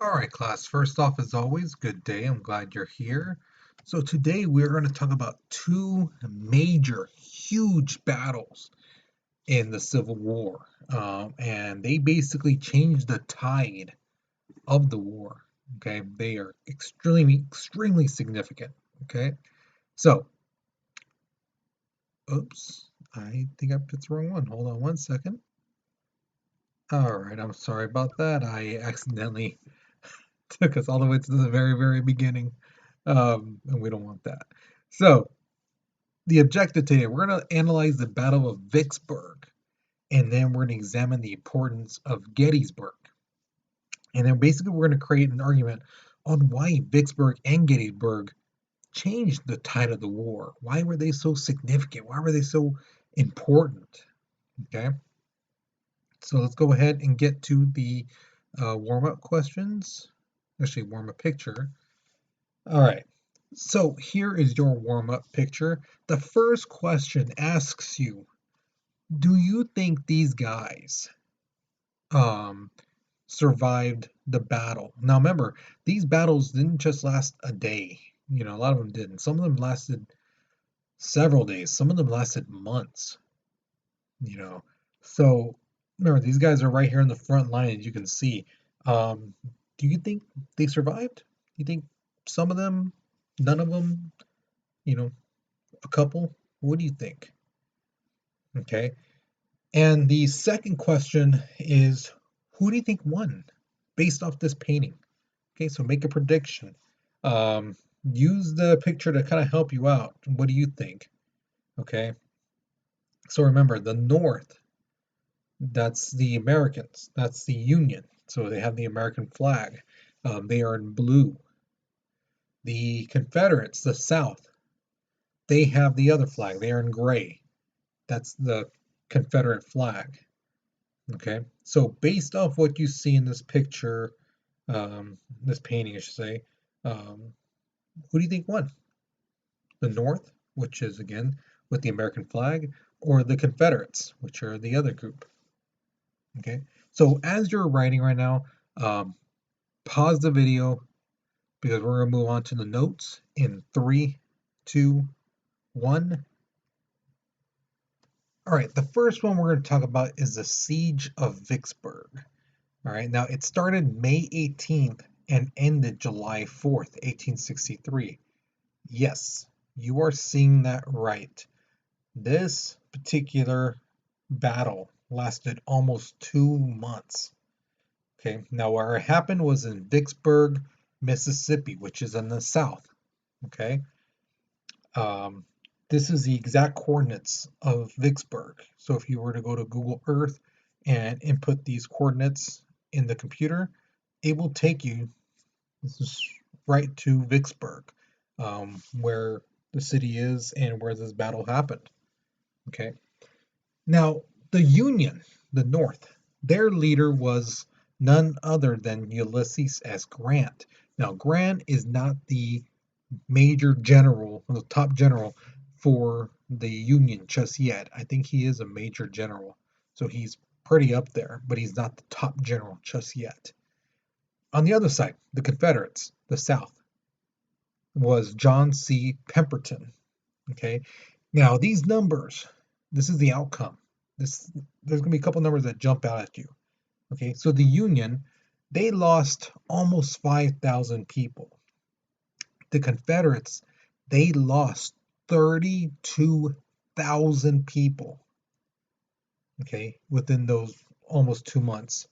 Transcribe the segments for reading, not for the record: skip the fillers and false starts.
All right, class. First off, as always, good day. I'm glad you're here. So today we're going to talk about two major, huge battles in the Civil War, and they basically changed the tide of the war. Okay, they are extremely significant. Okay, so, oops, I think I put the wrong one. Hold on one second. All right, I'm sorry about that. I accidentally took us all the way to the very beginning. And we don't want that. So, the objective today, we're going to analyze the Battle of Vicksburg, and then we're going to examine the importance of Gettysburg. And then basically, we're going to create an argument on why Vicksburg and Gettysburg changed the tide of the war. Why were they so significant? Why were they so important? Okay, so let's go ahead and get to the warm up questions. Actually, warm up picture. All right. So here is your warm-up picture. The first question asks you, do you think these guys um, survived the battle? Now remember, these battles didn't just last a day. You know, a lot of them didn't. Some of them lasted several days. Some of them lasted months. You know, so remember, these guys are right here in the front line, as you can see. Do you think they survived? Do you think some of them, none of them, you know, a couple? What do you think? Okay. And the second question is, who do you think won based off this painting? Okay, so make a prediction. Um, Use the picture to kind of help you out. What do you think? Okay. So remember, the North, that's the Americans, that's the Union. So they have the American flag. They are in blue. The Confederates, the South, they have the other flag. They are in gray. That's the Confederate flag. Okay, so based off what you see in this picture, this painting, I should say, who do you think won? The North, which is again with the American flag, or the Confederates, which are the other group? Okay, so as you're writing right now, um, pause the video because we're going to move on to the notes in three, two, one. All right, the first one we're going to talk about is the Siege of Vicksburg. All right, now it started May 18th and ended July 4th, 1863. Yes, you are seeing that right. This particular battle lasted almost 2 months. Okay, now where it happened was in Vicksburg, Mississippi, which is in the south. Okay, um, this is the exact coordinates of Vicksburg. So if you were to go to Google Earth and input these coordinates in the computer, it will take you this is right to Vicksburg, where the city is and where this battle happened. Okay. Now, the Union, the North, their leader was none other than Ulysses S. Grant. Now, Grant is not the major general, the top general for the Union just yet. I think he is a major general, so he's pretty up there, but he's not the top general just yet. On the other side, the Confederates, the South, was John C. Pemberton. Okay, now these numbers, this is the outcome. There's going to be a couple numbers that jump out at you. Okay, so the Union, they lost almost 5,000 people. The Confederates, they lost 32,000 people. Okay, within those almost 2 months.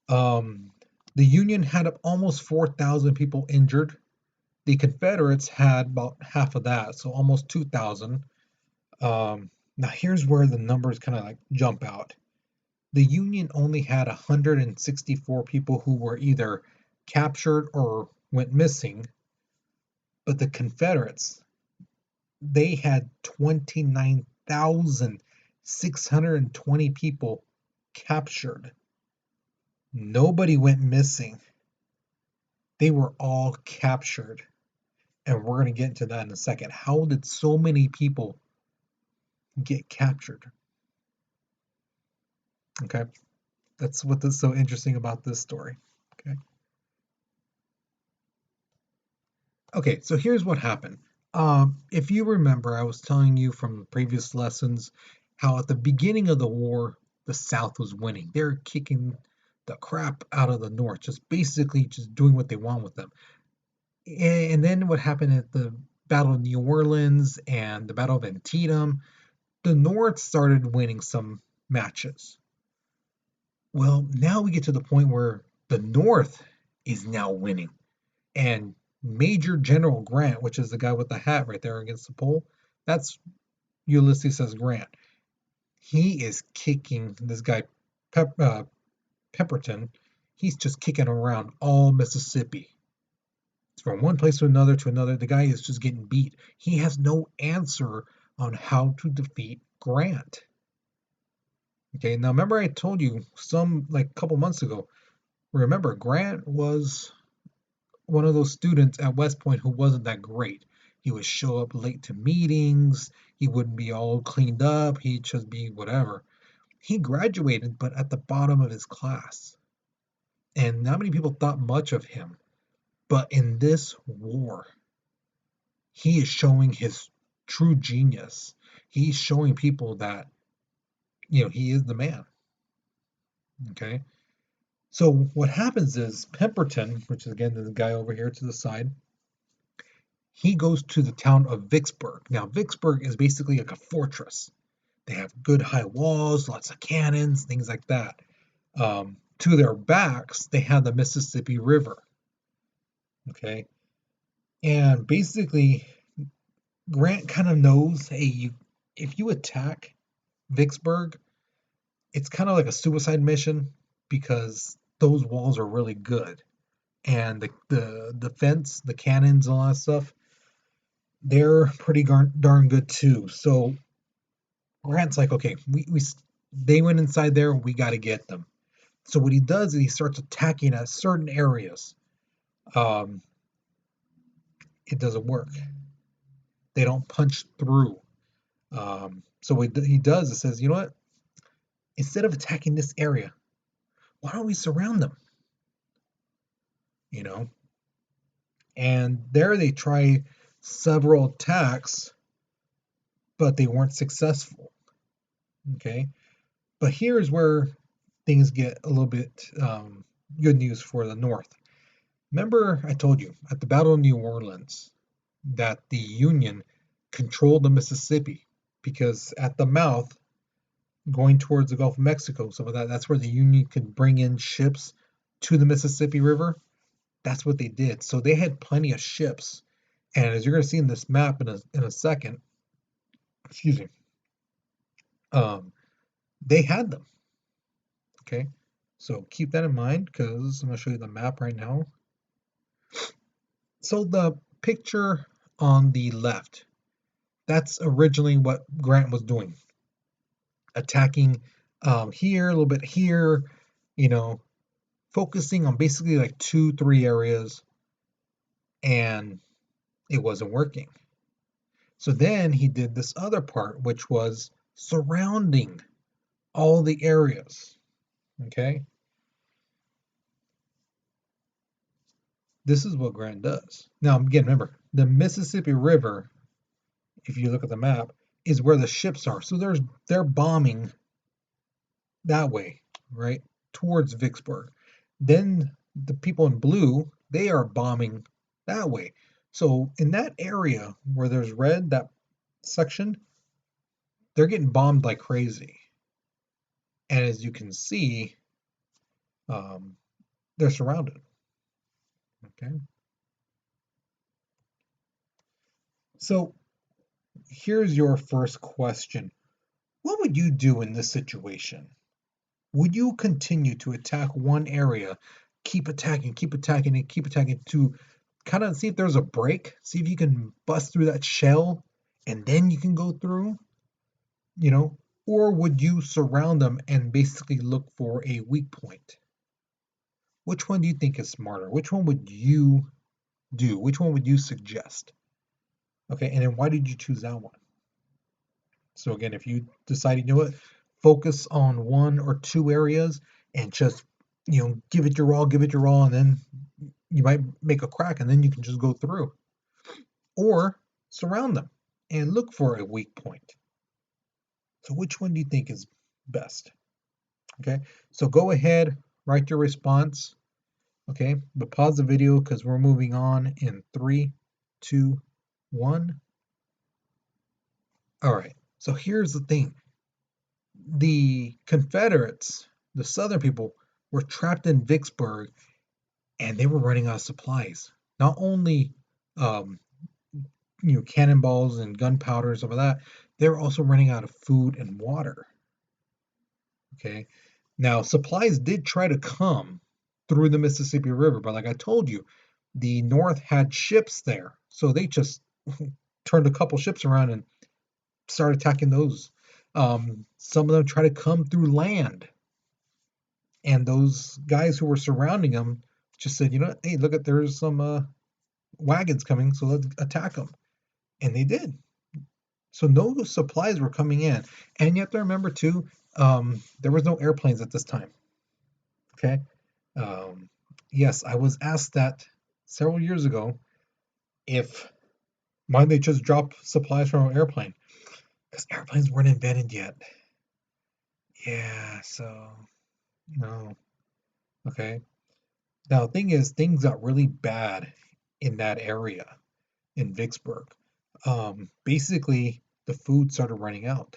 Um, the Union had almost 4,000 people injured. The Confederates had about half of that, so almost 2,000. Now here's where the numbers kind of like jump out. The Union only had 164 people who were either captured or went missing, but the Confederates, they had 29,620 people captured. Nobody went missing. They were all captured. And we're going to get into that in a second. How did so many people get captured? Okay, that's what is so interesting about this story. Okay, Okay, so here's what happened. If you remember, I was telling you from previous lessons how at the beginning of the war, the South was winning. They're kicking the crap out of the North, just basically just doing what they want with them. And then what happened at the Battle of New Orleans and the Battle of Antietam, the North started winning some matches. Well, now we get to the point where the North is now winning. And Major General Grant, which is the guy with the hat right there against the pole, that's Ulysses S. Grant. He is kicking this guy, Pemberton. He's just kicking around all Mississippi. It's from one place to another to another. The guy is just getting beat. He has no answer on how to defeat Grant. Okay, now remember I told you some like a couple months ago. Remember, Grant was one of those students at West Point who wasn't that great. He would show up late to meetings. He wouldn't be all cleaned up. He'd just be whatever. He graduated, but at the bottom of his class. And not many people thought much of him. But in this war, he is showing his true genius. He's showing people that, he is the man. Okay. So what happens is Pemberton, which is again the guy over here to the side, he goes to the town of Vicksburg. Now, Vicksburg is basically like a fortress. They have good high walls, lots of cannons, things like that. To their backs, they have the Mississippi River. Okay. And basically, Grant kind of knows, hey, if you attack Vicksburg, it's kind of like a suicide mission because those walls are really good. And the fence, the cannons, all that stuff, they're pretty darn good too. So Grant's like, okay, we they went inside there, we got to get them. So what he does is he starts attacking at certain areas. Um, it doesn't work. They don't punch through. So what he does is says, you know what? Instead of attacking this area, why don't we surround them? You know, and there they try several attacks, but they weren't successful. Okay, but here's where things get a little bit good news for the North. Remember, I told you at the Battle of New Orleans that the Union controlled the Mississippi because at the mouth, going towards the Gulf of Mexico, some of that's where the Union could bring in ships to the Mississippi River. That's what they did. So they had plenty of ships. And as you're going to see in this map in a second, excuse me, um, they had them. Okay. So keep that in mind because I'm going to show you the map right now. So the picture on the left, that's originally what Grant was doing, attacking here, a little bit here, you know, focusing on basically like 2, 3 areas, and it wasn't working. So then he did this other part, which was surrounding all the areas. Okay. This is what Grant does. Now, again, remember, the Mississippi River, if you look at the map, is where the ships are. So they're bombing that way, right? Towards Vicksburg. Then the people in blue, they are bombing that way. So in that area where there's red, that section, they're getting bombed like crazy. And as you can see, um, they're surrounded. Okay. So here's your first question. What would you do in this situation? Would you continue to attack one area, keep attacking, and keep attacking to kind of see if there's a break, see if you can bust through that shell, and then you can go through, you know? Or would you surround them and basically look for a weak point? Which one do you think is smarter? Which one would you do? Which one would you suggest? Okay, and then why did you choose that one? So again, if you decide, you know what, focus on 1 or 2 areas and just, give it your all, and then you might make a crack and then you can just go through. or surround them and look for a weak point. So which one do you think is best? Okay, so go ahead, write your response. Okay, but pause the video because we're moving on in 3, 2, 1. All right, so here's the thing. The Confederates, the Southern people, were trapped in Vicksburg and they were running out of supplies. Not only um, cannonballs and gunpowder and stuff like that, they were also running out of food and water. Okay, now supplies did try to come through the Mississippi River, but like I told you, the North had ships there, so they just turned a couple ships around and started attacking those. Some of them tried to come through land, and those guys who were surrounding them just said, you know, hey, look at there's some wagons coming, so let's attack them, and they did. So no supplies were coming in, and you have to remember too, there was no airplanes at this time. Okay, um, yes, I was asked that several years ago if why they just drop supplies from an airplane because airplanes weren't invented yet. Yeah, so no. Okay. Now, the thing is, things got really bad in that area in Vicksburg. Basically, the food started running out,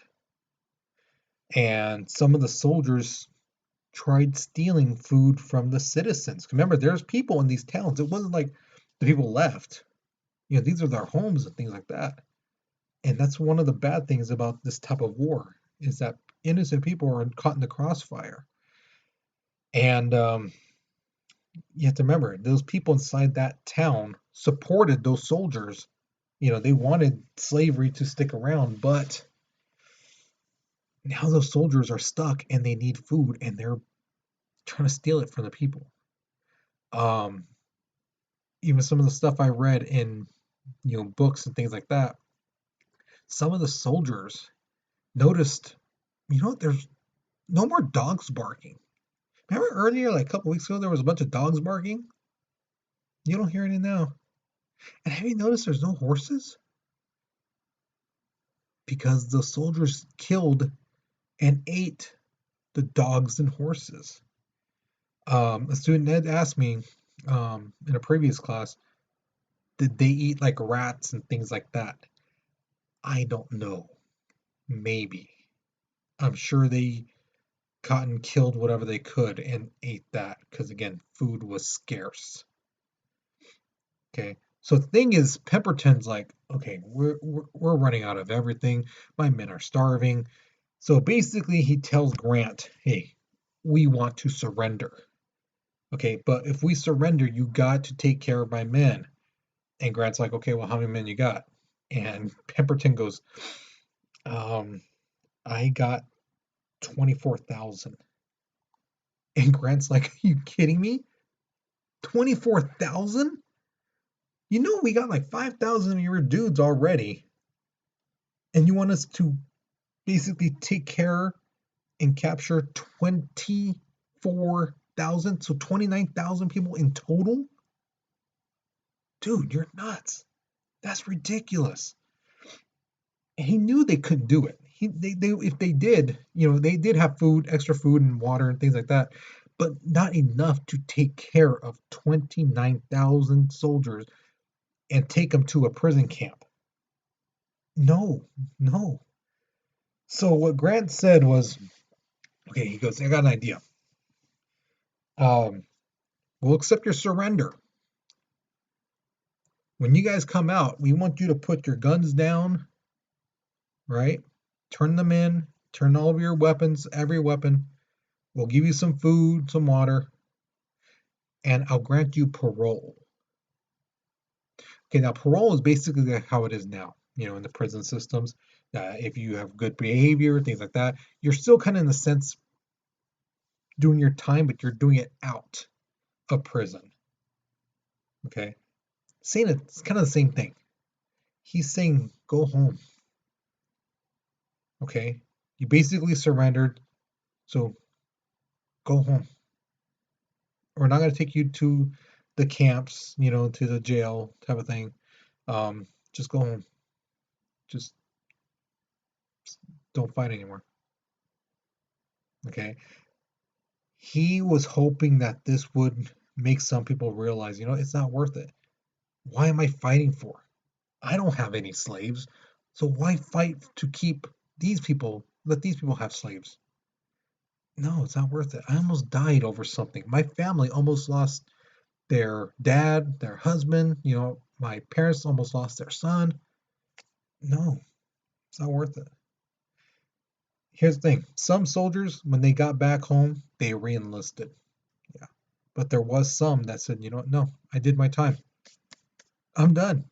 and some of the soldiers tried stealing food from the citizens. Remember, there's people in these towns. It wasn't like the people left. You know, these are their homes and things like that. And that's one of the bad things about this type of war is that innocent people are caught in the crossfire. And you have to remember, those people inside that town supported those soldiers. You know, they wanted slavery to stick around, but now those soldiers are stuck and they need food and they're trying to steal it from the people. Um, Even some of the stuff I read in, books and things like that, some of the soldiers noticed, there's no more dogs barking. Remember earlier, like a couple weeks ago, there was a bunch of dogs barking? You don't hear any now. And have you noticed there's no horses? Because the soldiers killed and ate the dogs and horses. A student Ed asked me in a previous class, did they eat like rats and things like that? I don't know. Maybe. I'm sure they caught and killed whatever they could and ate that because, again, food was scarce. Okay. So the thing is, Pemberton's like, okay, we're running out of everything. My men are starving. So basically, he tells Grant, hey, we want to surrender. Okay, but if we surrender, you got to take care of my men. And Grant's like, okay, well, how many men you got? And Pemberton goes, um, I got 24,000. And Grant's like, are you kidding me? 24,000? You know, we got like 5,000 of your dudes already. And you want us to basically take care and capture 24,000? So 29,000 people in total? Dude, you're nuts. That's ridiculous. And he knew they couldn't do it. They if they did, they did have food, extra food and water and things like that, but not enough to take care of 29,000 soldiers and take them to a prison camp. No, no. So what Grant said was, okay, he goes, I got an idea. Um, we'll accept your surrender. When you guys come out, we want you to put your guns down, right? Turn them in, turn all of your weapons, every weapon. We'll give you some food, some water, and I'll grant you parole. Okay, now parole is basically like how it is now, in the prison systems. If you have good behavior, things like that, you're still kind of in the sense doing your time, but you're doing it out of prison. Okay, saying it's kind of the same thing. He's saying go home. Okay, you basically surrendered, so go home. We're not going to take you to the camps, to the jail type of thing. Just go home. Just don't fight anymore. Okay. He was hoping that this would make some people realize, it's not worth it. Why am I fighting for? I don't have any slaves. So why fight to keep let these people have slaves? No, it's not worth it. I almost died over something. My family almost lost their dad, their husband, my parents almost lost their son. No, it's not worth it. Here's the thing. Some soldiers, when they got back home, they re-enlisted. Yeah. But there was some that said, you know what, no, I did my time. I'm done.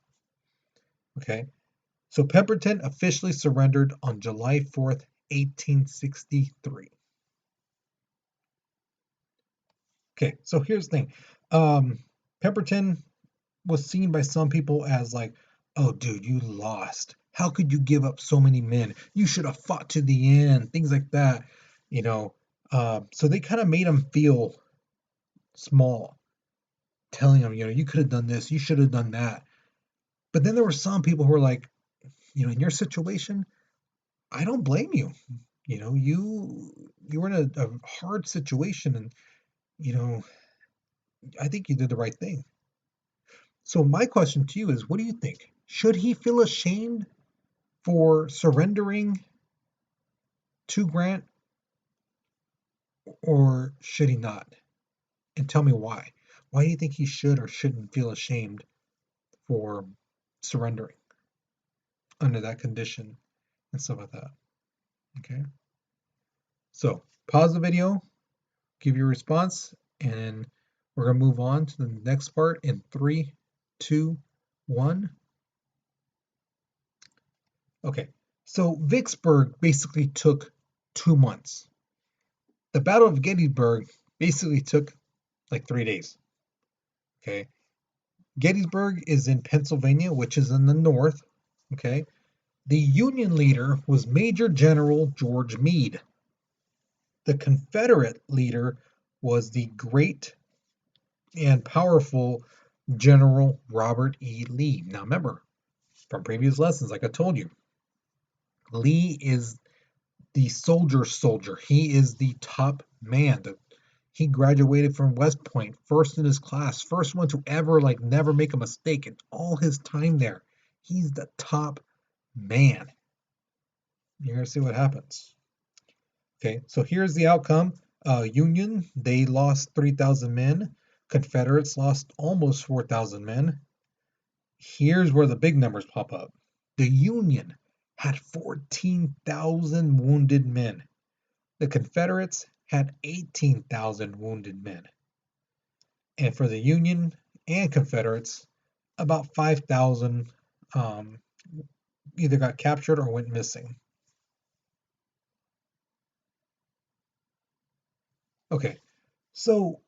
Okay. So Pemberton officially surrendered on July 4th, 1863. Okay, so here's the thing. Pemberton was seen by some people as like, oh, dude, you lost. How could you give up so many men? You should have fought to the end, things like that. You know, so they kind of made him feel small, telling him, you could have done this, you should have done that. But then there were some people who were like, in your situation, I don't blame you. You were in a hard situation, and you know, I think you did the right thing. So my question to you is, what do you think? Should he feel ashamed for surrendering to Grant, or should he not? And tell me why. Why do you think he should or shouldn't feel ashamed for surrendering under that condition and stuff like that? Okay. So pause the video, give your response, and we're gonna move on to the next part in 3, 2, 1. Okay. So Vicksburg basically took 2 months. The Battle of Gettysburg basically took like 3 days. Okay. Gettysburg is in Pennsylvania, which is in the north. Okay. The Union leader was Major General George Meade. The Confederate leader was the great and powerful General Robert E. Lee. Now remember, from previous lessons, like I told you, Lee is the soldier. He is the top man. He graduated from West Point, first in his class, first one to ever never make a mistake in all his time there. He's the top man. You're gonna see what happens. Okay, so here's the outcome. Union, they lost 3,000 men. Confederates lost almost 4,000 men. Here's where the big numbers pop up. The Union had 14,000 wounded men. The Confederates had 18,000 wounded men. And for the Union and Confederates, about 5,000 um, either got captured or went missing. Okay, so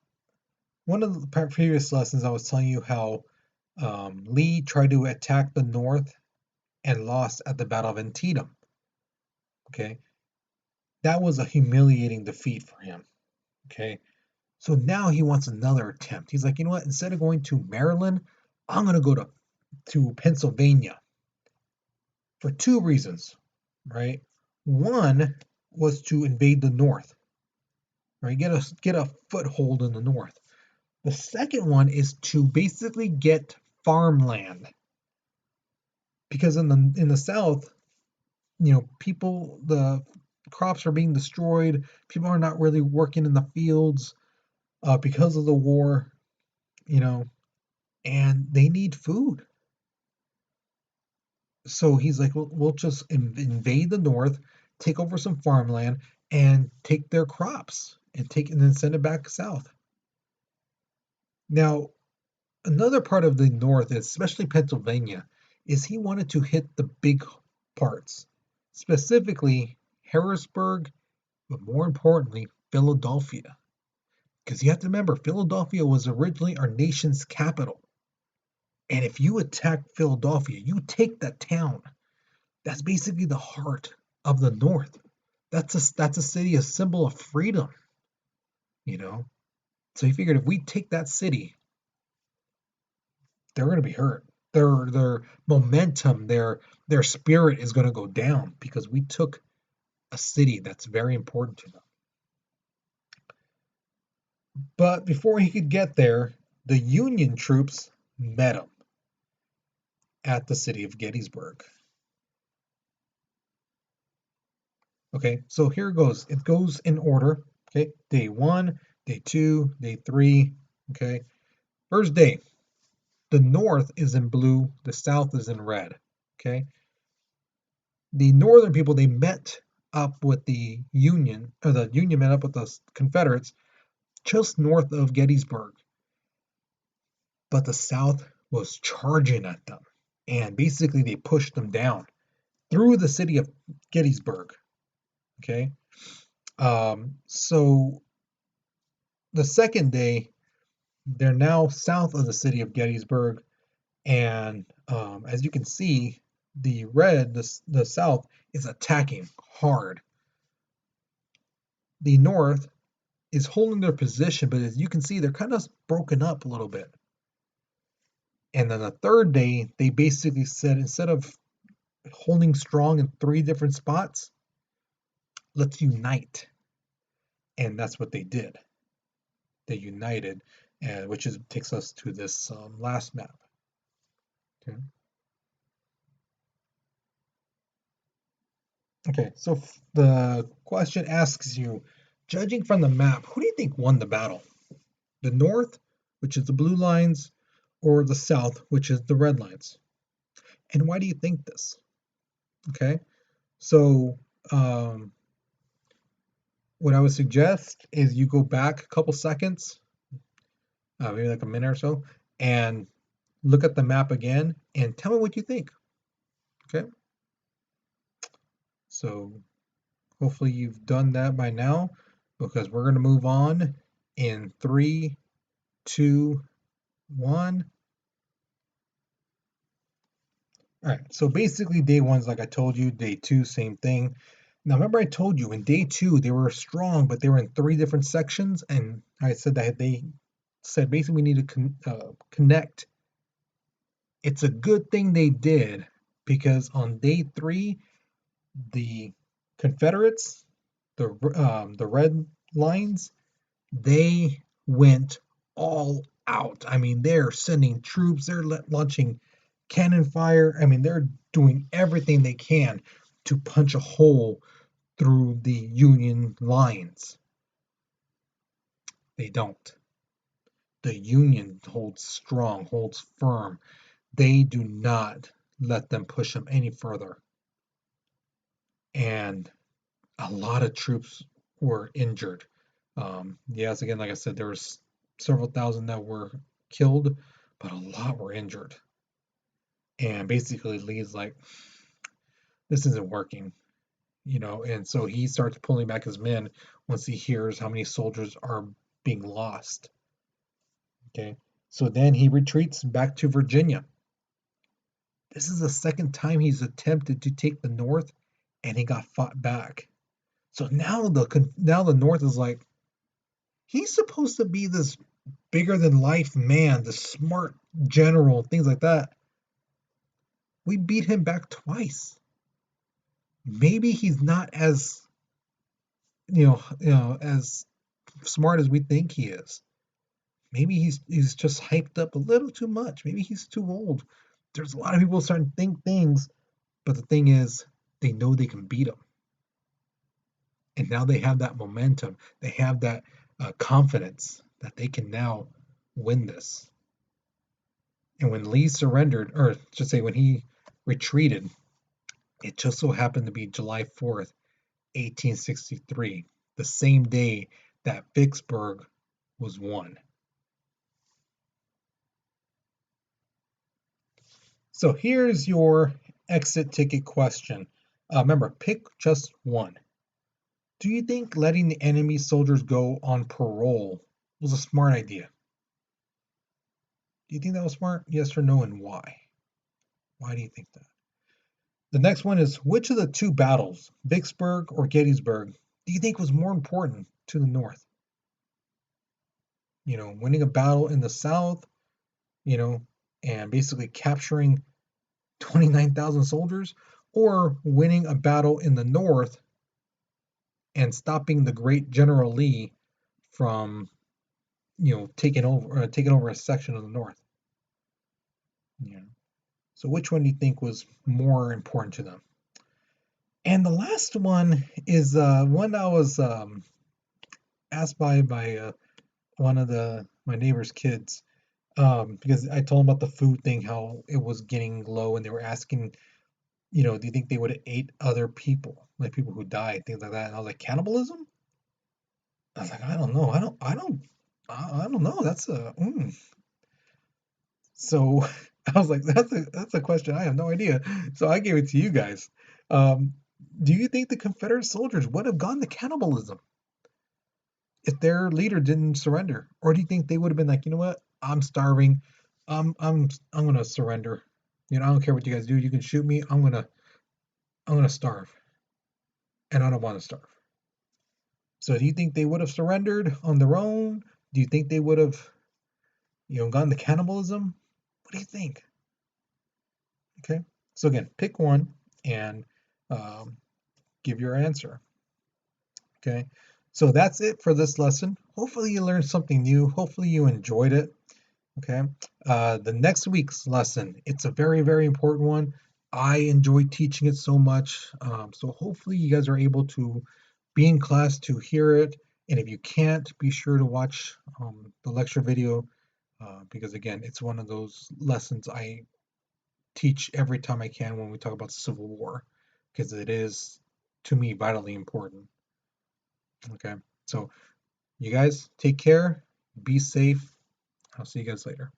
one of the previous lessons I was telling you how Lee tried to attack the North and lost at the Battle of Antietam. Okay, that was a humiliating defeat for him. Okay, so now he wants another attempt. He's like, you know what? Instead of going to Maryland, I'm going to go to Pennsylvania for two reasons, right? One was to invade the North, right? Get a foothold in the North. The second one is to basically get farmland, because in the South, the crops are being destroyed. People are not really working in the fields because of the war, you know, and they need food. So he's like, we'll just invade the North, take over some farmland, and take their crops and then send it back south. Now, another part of the North, especially Pennsylvania, is he wanted to hit the big parts, specifically Harrisburg, but more importantly, Philadelphia. Because you have to remember, Philadelphia was originally our nation's capital. And if you attack Philadelphia, you take that town. That's basically the heart of the North. That's a city, a symbol of freedom, you know. So he figured if we take that city, they're going to be hurt. their momentum, their spirit is going to go down because we took a city that's very important to them. But before he could get there, the Union troops met him at the city of Gettysburg. Okay, so here it goes. It goes in order. Okay, day 1, day 2, day 3. Okay, first day, the North is in blue, the South is in red. Okay, the Northern people, they met up with the Union, or the Union met up with the Confederates just north of Gettysburg, but the South was charging at them, and basically they pushed them down through the city of Gettysburg. Okay, so the second day, they're now south of the city of Gettysburg, and as you can see, the South, is attacking hard. The North is holding their position, but as you can see, they're kind of broken up a little bit. And then the third day, they basically said instead of holding strong in 3 different spots, let's unite. And that's what they did. They united, and which takes us to this last map. Okay. Okay, so the question asks you, judging from the map, who do you think won the battle? The North, which is the blue lines, or the South, which is the red lines? And why do you think this? Okay, so what I would suggest is you go back a couple seconds, maybe like a minute or so, and look at the map again and tell me what you think. Okay, so hopefully you've done that by now because we're going to move on in 3, 2, 1. All right, so basically day 1's like I told you, day 2, same thing. Now remember I told you in day 2 they were strong, but they were in 3 different sections, and I said that they said basically we need to connect. It's a good thing they did because on day 3, the Confederates, the red lines, they went all out. I mean, they're sending troops, they're launching cannon fire. I mean, they're doing everything they can to punch a hole through the Union lines. They don't. The Union holds strong, holds firm. They do not let them push them any further. And a lot of troops were injured. Yes, again, like I said, there was several thousand that were killed, but a lot were injured. And basically, Lee's like, this isn't working, and so he starts pulling back his men once he hears how many soldiers are being lost. Okay, so then he retreats back to Virginia. This is the second time he's attempted to take the North, and he got fought back. So now the North is like, he's supposed to be this bigger than life man, the smart general, things like that. We beat him back twice. Maybe he's not as as smart as we think he is. Maybe he's just hyped up a little too much. Maybe he's too old. There's a lot of people starting to think things, but the thing is, they know they can beat him, and now they have that momentum. They have that confidence that they can now win this. And when Lee surrendered, or just say when he retreated, it just so happened to be July 4th, 1863, the same day that Vicksburg was won. So here's your exit ticket question. Remember, pick just one. Do you think letting the enemy soldiers go on parole was a smart idea? Do you think that was smart? Yes or no, and why? Why do you think that? The next one is, which of the 2 battles, Vicksburg or Gettysburg, do you think was more important to the North? Winning a battle in the South, you know, and basically capturing 29,000 soldiers, or winning a battle in the north and stopping the great General Lee from, taking over a section of the north? Yeah. So which one do you think was more important to them? And the last one is one I was asked by one of my neighbor's kids, because I told them about the food thing, how it was getting low, and they were asking, do you think they would have ate other people, like people who died, things like that? And I was like, cannibalism? I was like, I don't know. I don't know. So I was like, that's a question. I have no idea. So I gave it to you guys. Um, do you think the Confederate soldiers would have gone to cannibalism if their leader didn't surrender? Or do you think they would have been like, you know what? I'm starving. I'm gonna surrender. I don't care what you guys do. You can shoot me. I'm gonna starve, and I don't want to starve. So do you think they would have surrendered on their own? Do you think they would have, gone to cannibalism? What do you think? Okay. So again, pick one and um, give your answer. Okay. So that's it for this lesson. Hopefully you learned something new. Hopefully you enjoyed it. Okay. The next week's lesson, it's a very, very important one. I enjoy teaching it so much. So hopefully you guys are able to be in class to hear it. And if you can't, be sure to watch the lecture video, because again, it's one of those lessons I teach every time I can when we talk about the Civil War, because it is, to me, vitally important. Okay. So you guys take care, be safe. I'll see you guys later.